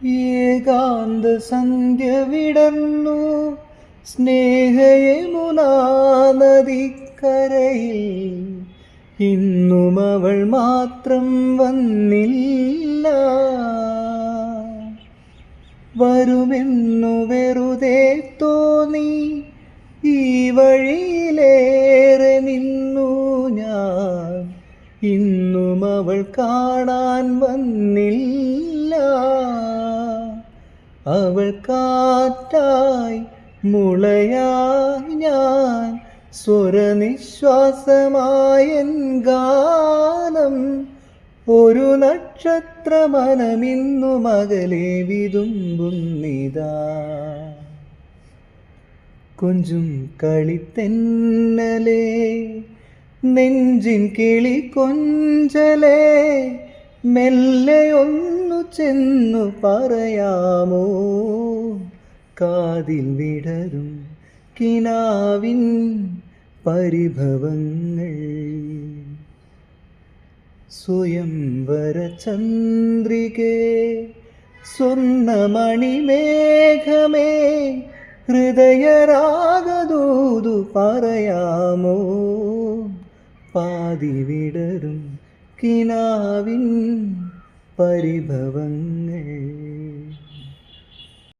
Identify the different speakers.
Speaker 1: ഏകാന്ത സന്ധ്യ വിടർന്നു സ്നേഹയമുനാ നദിക്കരയിൽ. ഇന്നും അവൾ മാത്രം വന്നില്ല. വരുമെന്നു വെറുതെ തോന്നി ഈ വഴിയിലേറെ നിന്നു ഞാൻ. ഇന്നും അവൾ കാണാൻ വന്നില്ല. അവൾ കാറ്റായി മുളയായി ഞാൻ, സ്വരനിശ്വാസമായൻ ഗാനം. ഒരു നക്ഷത്രമനമിന്നു മകലെ വിതുമ്പുന്നിതാ. കൊഞ്ചും കളിത്തെന്നലേ, നെഞ്ചിൻ കിളി കൊഞ്ചലേ, മെല്ലെ ഒന്നു ചെന്നു പറയാമോ കാതിൽ വിടരും കിനാവിൻ പരിഭവങ്ങൾ. സ്വയംവര ചന്ദ്രികേ, സ്വർണ്ണമണിമേഘമേ, ഹൃദയരാഗദൂതു പറയാമോ പാതി വിടരും കിനാവിൻ പരിഭവങ്ങൾ.